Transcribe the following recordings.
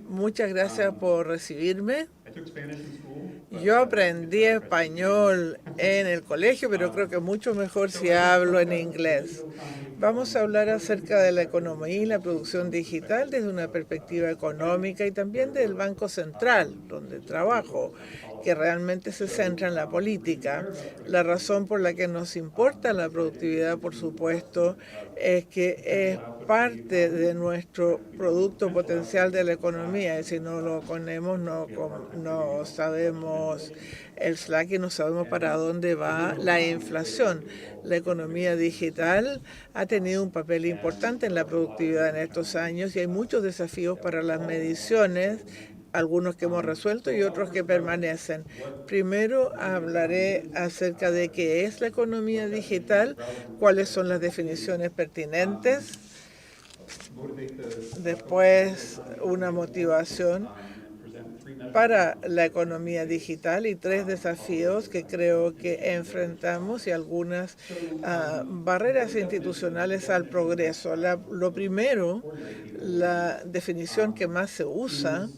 Muchas gracias por recibirme. Yo aprendí español en el colegio, pero creo que es mucho mejor si hablo en inglés. Vamos a hablar acerca de la economía y la producción digital desde una perspectiva económica y también del Banco Central, donde trabajo, que realmente se centra en la política. La razón por la que nos importa la productividad, por supuesto, es que es parte de nuestro producto potencial de la economía, y si no lo ponemos no sabemos el slack y no sabemos para dónde va la inflación. La economía digital ha tenido un papel importante en la productividad en estos años y hay muchos desafíos para las mediciones, algunos que hemos resuelto y otros que permanecen. Primero hablaré acerca de qué es la economía digital, cuáles son las definiciones pertinentes, después una motivación para la economía digital y tres desafíos que creo que enfrentamos y algunas barreras institucionales al progreso. Lo primero, la definición que más se usa,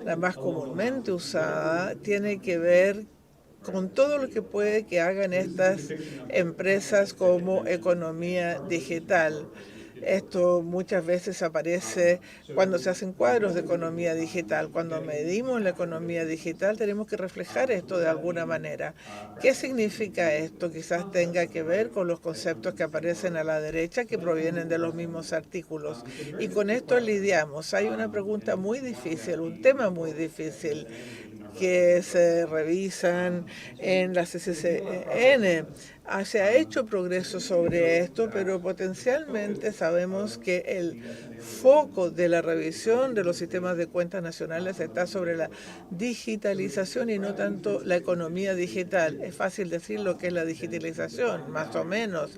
la más comúnmente usada, tiene que ver con todo lo que puede que hagan estas empresas como economía digital. Esto muchas veces aparece cuando se hacen cuadros de economía digital. Cuando medimos la economía digital tenemos que reflejar esto de alguna manera. ¿Qué significa esto? Quizás tenga que ver con los conceptos que aparecen a la derecha que provienen de los mismos artículos. Y con esto lidiamos. Hay una pregunta muy difícil, un tema muy difícil que se revisan en la CCCN. Se ha hecho progreso sobre esto, pero potencialmente sabemos que el foco de la revisión de los sistemas de cuentas nacionales está sobre la digitalización y no tanto la economía digital. Es fácil decir lo que es la digitalización, más o menos,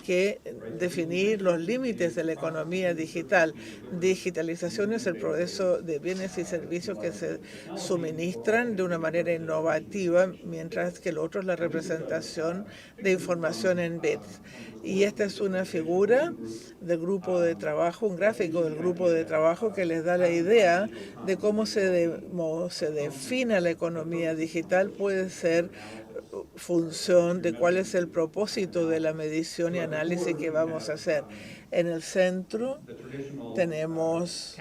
que definir los límites de la economía digital. Digitalización es el progreso de bienes y servicios que se suministran de una manera innovativa, mientras que el otro es la representación de información en bits. Y esta es una figura del grupo de trabajo, un gráfico del grupo de trabajo que les da la idea de cómo se define la economía digital. Puede ser función de cuál es el propósito de la medición y análisis que vamos a hacer. En el centro tenemos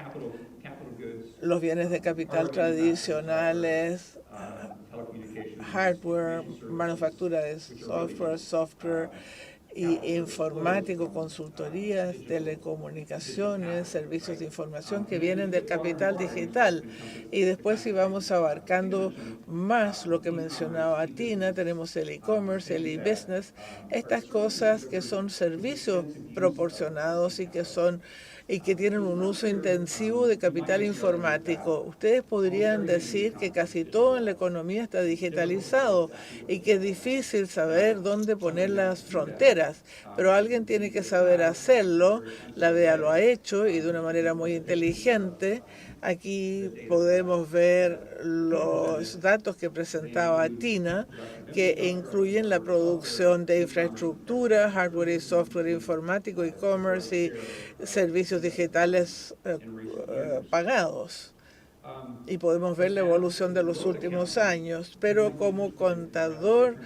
los bienes de capital tradicionales, hardware, manufactura de software y informático, consultorías, telecomunicaciones, servicios de información que vienen del capital digital. Y después, si vamos abarcando más lo que mencionaba Tina, tenemos el e-commerce, el e-business, estas cosas que son servicios proporcionados y que tienen un uso intensivo de capital informático. Ustedes podrían decir que casi todo en la economía está digitalizado y que es difícil saber dónde poner las fronteras, pero alguien tiene que saber hacerlo. La DEA lo ha hecho y de una manera muy inteligente. Aquí podemos ver los datos que presentaba Tina, que incluyen la producción de infraestructura, hardware y software informático, e-commerce y servicios digitales pagados. Y podemos ver la evolución de los últimos años, pero como contador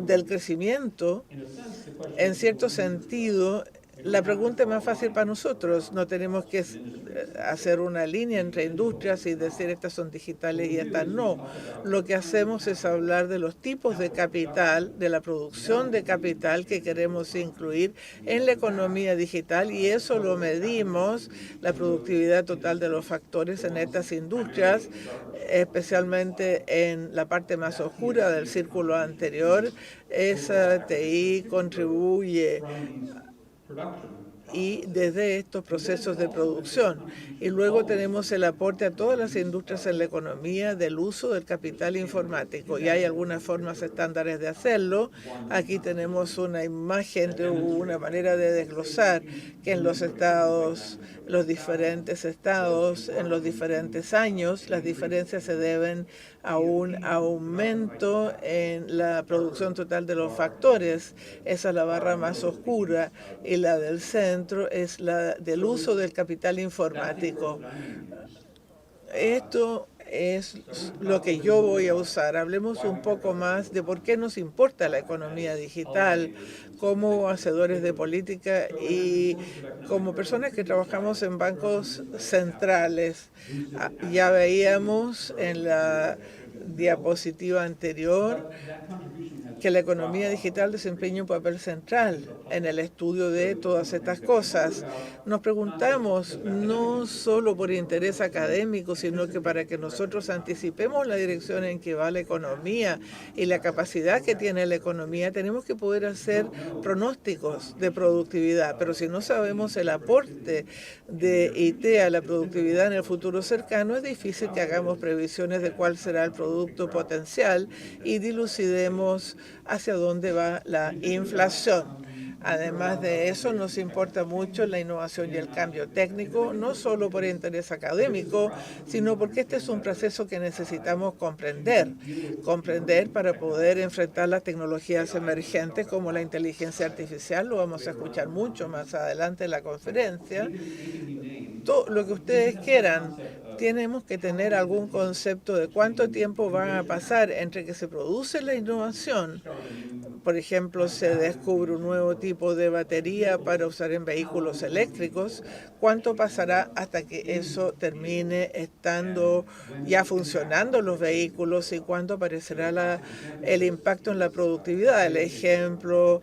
del crecimiento, en cierto sentido, la pregunta es más fácil para nosotros. No tenemos que hacer una línea entre industrias y decir estas son digitales y estas no. Lo que hacemos es hablar de los tipos de capital, de la producción de capital que queremos incluir en la economía digital, y eso lo medimos, la productividad total de los factores en estas industrias, especialmente en la parte más oscura del círculo anterior. Esa TI contribuye y desde estos procesos de producción. Y luego tenemos el aporte a todas las industrias en la economía del uso del capital informático. Y hay algunas formas estándares de hacerlo. Aquí tenemos una imagen de una manera de desglosar que en los estados, los diferentes estados, en los diferentes años, las diferencias se deben a un aumento en la producción total de los factores. Esa es la barra más oscura. Y y la del centro es la del uso del capital informático. Esto es lo que yo voy a usar. Hablemos un poco más de por qué nos importa la economía digital como hacedores de política y como personas que trabajamos en bancos centrales. Ya veíamos en la diapositiva anterior que la economía digital desempeña un papel central en el estudio de todas estas cosas. Nos preguntamos, no solo por interés académico, sino que para que nosotros anticipemos la dirección en que va la economía y la capacidad que tiene la economía, tenemos que poder hacer pronósticos de productividad. Pero si no sabemos el aporte de IT a la productividad en el futuro cercano, es difícil que hagamos previsiones de cuál será el producto potencial y dilucidemos hacia dónde va la inflación. Además de eso, nos importa mucho la innovación y el cambio técnico, no solo por interés académico, sino porque este es un proceso que necesitamos comprender para poder enfrentar las tecnologías emergentes como la inteligencia artificial. Lo vamos a escuchar mucho más adelante en la conferencia. Todo lo que ustedes quieran. Tenemos que tener algún concepto de cuánto tiempo va a pasar entre que se produce la innovación. Por ejemplo, se descubre un nuevo tipo de batería para usar en vehículos eléctricos. ¿Cuánto pasará hasta que eso termine estando ya funcionando los vehículos y cuánto aparecerá el impacto en la productividad? El ejemplo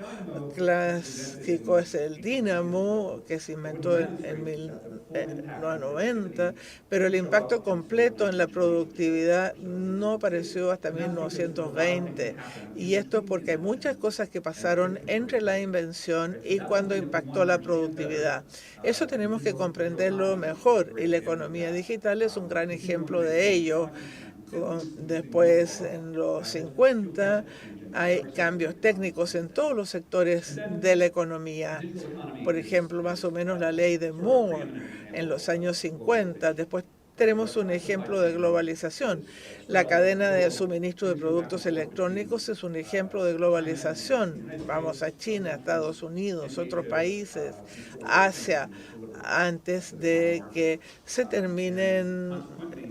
clásico es el dínamo, que se inventó en 1990, pero el impacto completo en la productividad no apareció hasta 1920. Y esto es porque hay muchas cosas que pasaron entre la invención y cuando impactó la productividad. Eso tenemos que comprenderlo mejor y la economía digital es un gran ejemplo de ello. Después, en los 50, hay cambios técnicos en todos los sectores de la economía. Por ejemplo, más o menos la ley de Moore en los años 50. Después tenemos un ejemplo de globalización. La cadena de suministro de productos electrónicos es un ejemplo de globalización. Vamos a China, Estados Unidos, otros países, Asia, antes de que se terminen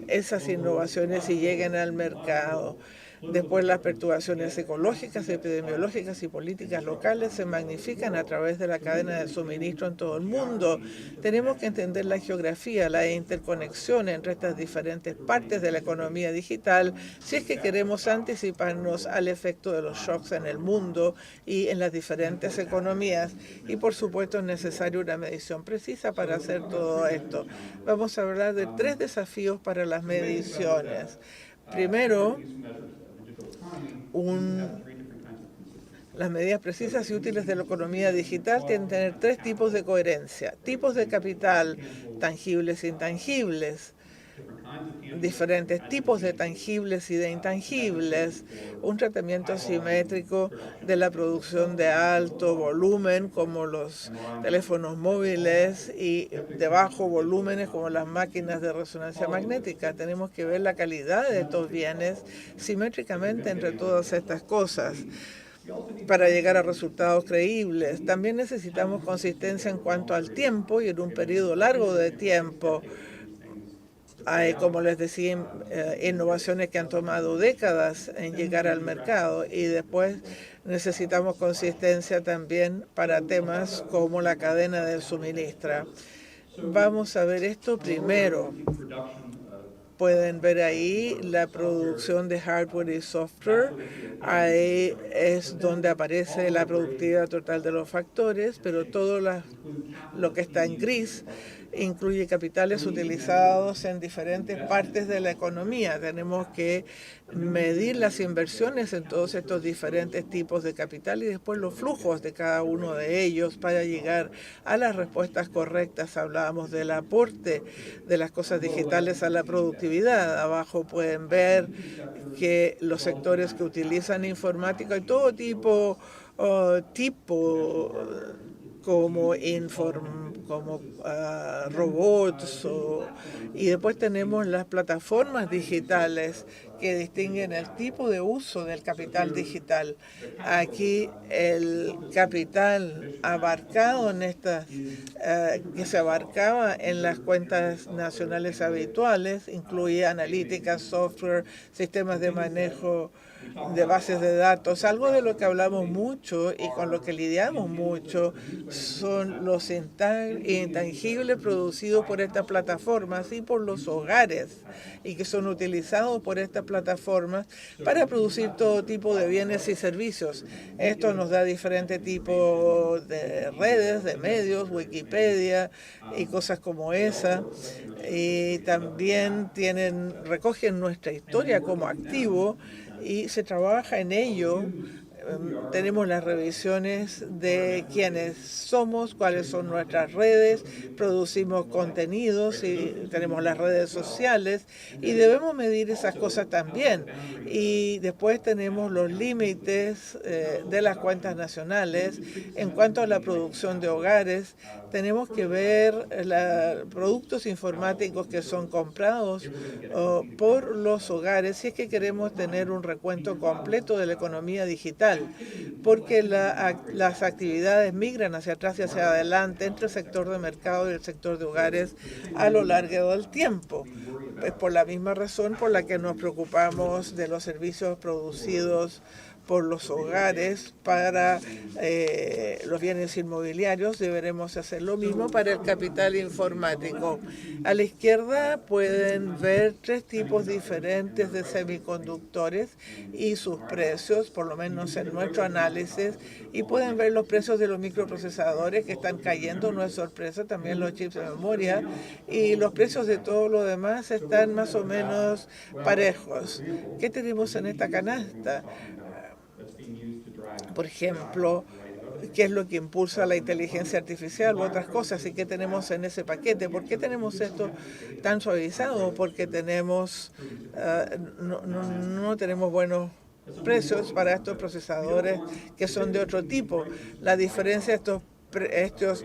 esas innovaciones y lleguen al mercado. Después las perturbaciones ecológicas, epidemiológicas y políticas locales se magnifican a través de la cadena de suministro en todo el mundo. Tenemos que entender la geografía, la interconexión entre estas diferentes partes de la economía digital si es que queremos anticiparnos al efecto de los shocks en el mundo y en las diferentes economías. Y por supuesto es necesaria una medición precisa para hacer todo esto. Vamos a hablar de 3 desafíos para las mediciones. Primero, las medidas precisas y útiles de la economía digital tienen que tener 3 tipos de coherencia. Tipos de capital, tangibles e intangibles. Diferentes tipos de tangibles y de intangibles, un tratamiento simétrico de la producción de alto volumen como los teléfonos móviles y de bajo volúmenes como las máquinas de resonancia magnética. Tenemos que ver la calidad de estos bienes simétricamente entre todas estas cosas para llegar a resultados creíbles. También necesitamos consistencia en cuanto al tiempo y en un periodo largo de tiempo. Hay, como les decía, innovaciones que han tomado décadas en llegar al mercado y después necesitamos consistencia también para temas como la cadena de suministro. Vamos a ver esto primero. Pueden ver ahí la producción de hardware y software. Ahí es donde aparece la productividad total de los factores, pero todo lo que está en gris incluye capitales utilizados en diferentes partes de la economía. Tenemos que medir las inversiones en todos estos diferentes tipos de capital y después los flujos de cada uno de ellos para llegar a las respuestas correctas. Hablábamos del aporte de las cosas digitales a la productividad. Abajo pueden ver que los sectores que utilizan informática y todo tipo como, robots, y después tenemos las plataformas digitales que distinguen el tipo de uso del capital digital. Aquí el capital abarcado en estas, que se abarcaba en las cuentas nacionales habituales, incluye analítica, software, sistemas de manejo de bases de datos. Algo de lo que hablamos mucho y con lo que lidiamos mucho son los intangibles producidos por estas plataformas y por los hogares, y que son utilizados por estas plataformas para producir todo tipo de bienes y servicios. Esto nos da diferentes tipos de redes, de medios, Wikipedia y cosas como esa. Y también recogen nuestra historia como activo y se trabaja en ello. Tenemos las revisiones de quiénes somos, cuáles son nuestras redes, producimos contenidos y tenemos las redes sociales, y debemos medir esas cosas también. Y después tenemos los límites de las cuentas nacionales. En cuanto a la producción de hogares, tenemos que ver productos informáticos que son comprados por los hogares si es que queremos tener un recuento completo de la economía digital, porque las actividades migran hacia atrás y hacia adelante entre el sector de mercado y el sector de hogares a lo largo del tiempo. Es por la misma razón por la que nos preocupamos de los servicios producidos por los hogares para los bienes inmobiliarios. Deberemos hacer lo mismo para el capital informático. A la izquierda pueden ver 3 tipos diferentes de semiconductores y sus precios, por lo menos en nuestro análisis, y pueden ver los precios de los microprocesadores que están cayendo, no es sorpresa, también los chips de memoria, y los precios de todo lo demás están más o menos parejos. ¿Qué tenemos en esta canasta? Por ejemplo, qué es lo que impulsa la inteligencia artificial u otras cosas, y qué tenemos en ese paquete. ¿Por qué tenemos esto tan suavizado? Porque no tenemos buenos precios para estos procesadores que son de otro tipo. La diferencia de estos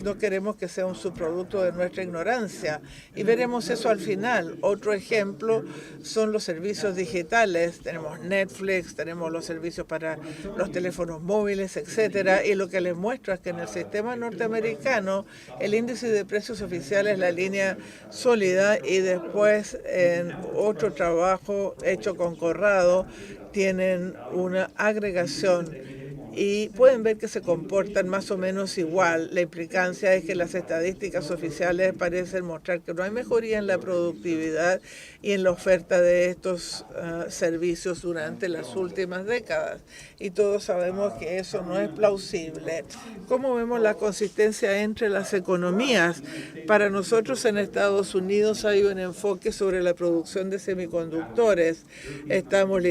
no queremos que sea un subproducto de nuestra ignorancia, y veremos eso al final. Otro ejemplo son los servicios digitales. Tenemos Netflix, tenemos los servicios para los teléfonos móviles, etcétera, y lo que les muestro es que en el sistema norteamericano el índice de precios oficial es la línea sólida, y después en otro trabajo hecho con Corrado tienen una agregación y pueden ver que se comportan más o menos igual. La implicancia es que las estadísticas oficiales parecen mostrar que no hay mejoría en la productividad y en la oferta de estos servicios durante las últimas décadas. Y todos sabemos que eso no es plausible. ¿Cómo vemos la consistencia entre las economías? Para nosotros en Estados Unidos hay un enfoque sobre la producción de semiconductores. Estamos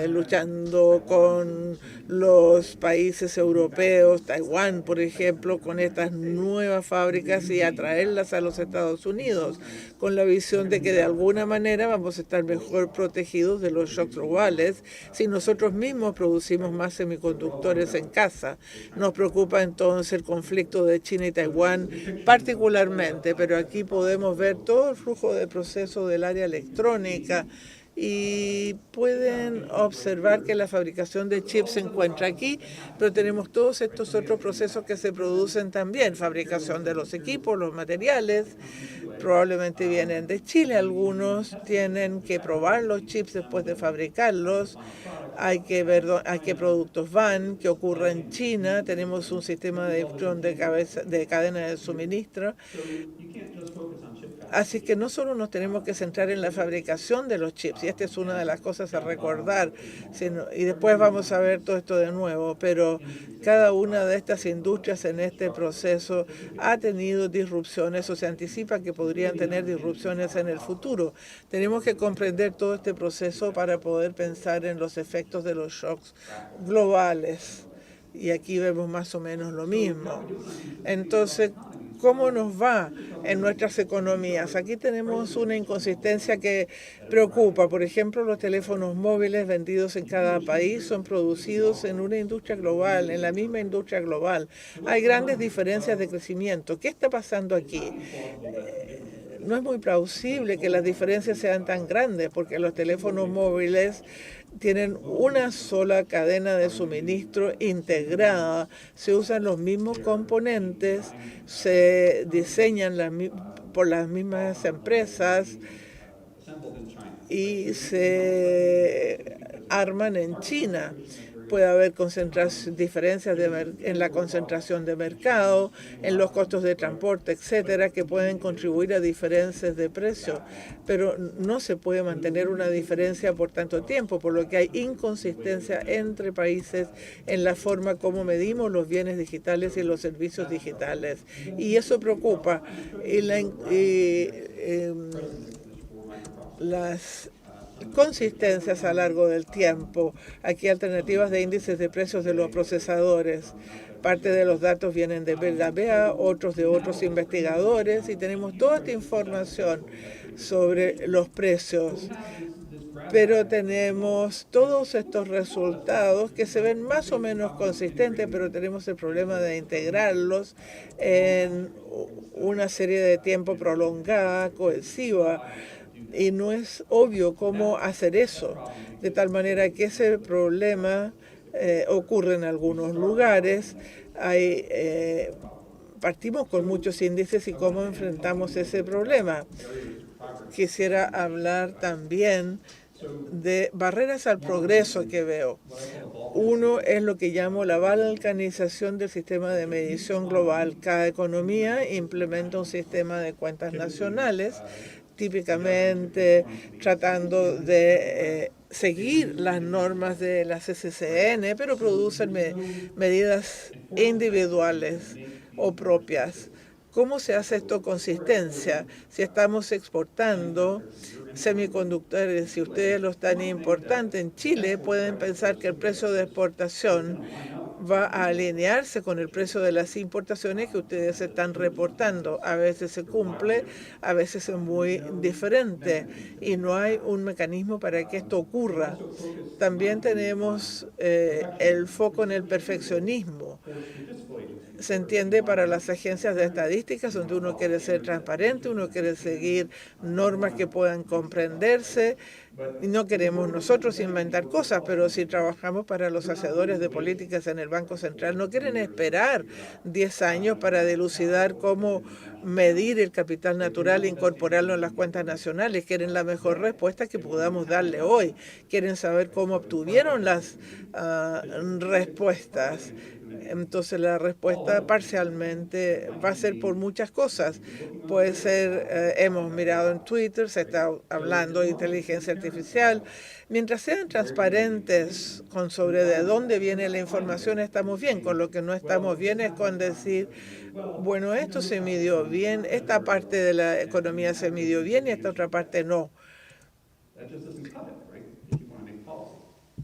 luchando con los países europeos, Taiwán, por ejemplo, con estas nuevas fábricas y atraerlas a los Estados Unidos, con la visión de que de alguna manera vamos a estar mejor protegidos de los shocks globales si nosotros mismos producimos más semiconductores en casa. Nos preocupa entonces el conflicto de China y Taiwán particularmente, pero aquí podemos ver todo el flujo de proceso del área electrónica, y pueden observar que la fabricación de chips se encuentra aquí, pero tenemos todos estos otros procesos que se producen también. Fabricación de los equipos, los materiales, probablemente vienen de Chile. Algunos tienen que probar los chips después de fabricarlos. Hay que ver a qué productos van, qué ocurre en China. Tenemos un sistema de cadena de suministro. Así que no solo nos tenemos que centrar en la fabricación de los chips, y esta es una de las cosas a recordar, y después vamos a ver todo esto de nuevo, pero cada una de estas industrias en este proceso ha tenido disrupciones o se anticipa que podrían tener disrupciones en el futuro. Tenemos que comprender todo este proceso para poder pensar en los efectos de los shocks globales. Y aquí vemos más o menos lo mismo. Entonces, ¿cómo nos va en nuestras economías? Aquí tenemos una inconsistencia que preocupa. Por ejemplo, los teléfonos móviles vendidos en cada país son producidos en una industria global, en la misma industria global. Hay grandes diferencias de crecimiento. ¿Qué está pasando aquí? No es muy plausible que las diferencias sean tan grandes porque los teléfonos móviles tienen una sola cadena de suministro integrada, se usan los mismos componentes, se diseñan por las mismas empresas y se arman en China. Puede haber diferencias en la concentración de mercado, en los costos de transporte, etcétera, que pueden contribuir a diferencias de precio, pero no se puede mantener una diferencia por tanto tiempo, por lo que hay inconsistencia entre países en la forma como medimos los bienes digitales y los servicios digitales. Y eso preocupa. Las consistencias a lo largo del tiempo. Aquí alternativas de índices de precios de los procesadores. Parte de los datos vienen de la BEA, otros de otros investigadores, y tenemos toda esta información sobre los precios. Pero tenemos todos estos resultados que se ven más o menos consistentes, pero tenemos el problema de integrarlos en una serie de tiempo prolongada, cohesiva, y no es obvio cómo hacer eso, de tal manera que ese problema ocurre en algunos lugares. Partimos con muchos índices y cómo enfrentamos ese problema. Quisiera hablar también de barreras al progreso que veo. Uno es lo que llamo la balcanización del sistema de medición global. Cada economía implementa un sistema de cuentas nacionales, típicamente tratando de seguir las normas de la CCCN, pero producen medidas individuales o propias. ¿Cómo se hace esto consistencia? Si estamos exportando semiconductores, si ustedes lo están importando en Chile, pueden pensar que el precio de exportación va a alinearse con el precio de las importaciones que ustedes están reportando. A veces se cumple, a veces es muy diferente y no hay un mecanismo para que esto ocurra. También tenemos el foco en el perfeccionismo. Se entiende para las agencias de estadísticas, donde uno quiere ser transparente, uno quiere seguir normas que puedan comprenderse. Y no queremos nosotros inventar cosas, pero si trabajamos para los hacedores de políticas en el Banco Central, no quieren esperar 10 años para dilucidar cómo medir el capital natural e incorporarlo en las cuentas nacionales. Quieren la mejor respuesta que podamos darle hoy. Quieren saber cómo obtuvieron las respuestas. Entonces la respuesta parcialmente va a ser por muchas cosas. Puede ser, hemos mirado en Twitter, se está hablando de inteligencia artificial. Mientras sean transparentes sobre de dónde viene la información, estamos bien. Con lo que no estamos bien es con decir, bueno, esto se midió bien, esta parte de la economía se midió bien y esta otra parte no.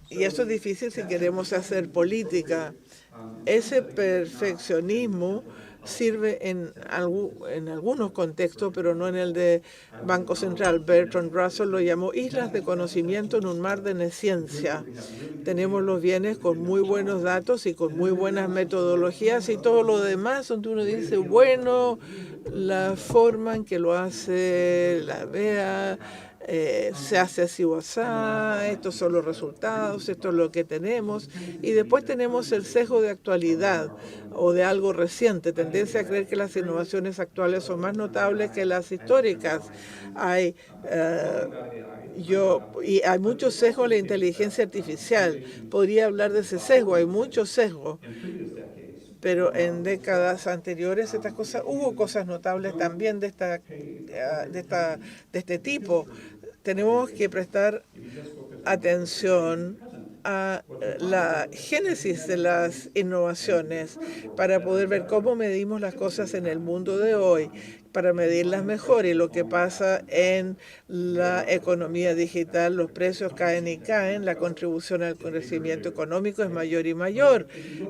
Y eso es difícil si queremos hacer política. Ese perfeccionismo sirve en algunos contextos, pero no en el de Banco Central. Bertrand Russell lo llamó islas de conocimiento en un mar de ciencia. Tenemos los bienes con muy buenos datos y con muy buenas metodologías y todo lo demás, donde uno dice, bueno, la forma en que lo hace la BEA, se hace así o así, estos son los resultados, esto es lo que tenemos. Y después tenemos el sesgo de actualidad o de algo reciente, tendencia a creer que las innovaciones actuales son más notables que las históricas. Hay mucho sesgo en la inteligencia artificial. Podría hablar de ese sesgo, hay mucho sesgo. Pero en décadas anteriores hubo cosas notables también de este tipo. Tenemos que prestar atención a la génesis de las innovaciones para poder ver cómo medimos las cosas en el mundo de hoy, para medirlas mejor. Y lo que pasa en la economía digital, los precios caen y caen, la contribución al crecimiento económico es mayor y mayor,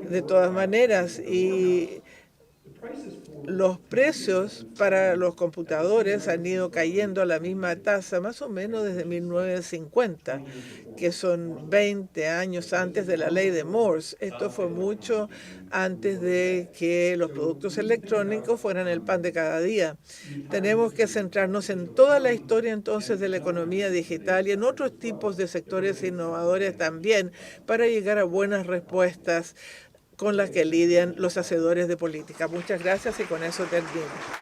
de todas maneras. Y los precios para los computadores han ido cayendo a la misma tasa más o menos desde 1950, que son 20 años antes de la ley de Morse. Esto fue mucho antes de que los productos electrónicos fueran el pan de cada día. Tenemos que centrarnos en toda la historia entonces de la economía digital y en otros tipos de sectores innovadores también para llegar a buenas respuestas con las que lidian los hacedores de política. Muchas gracias y con eso termino.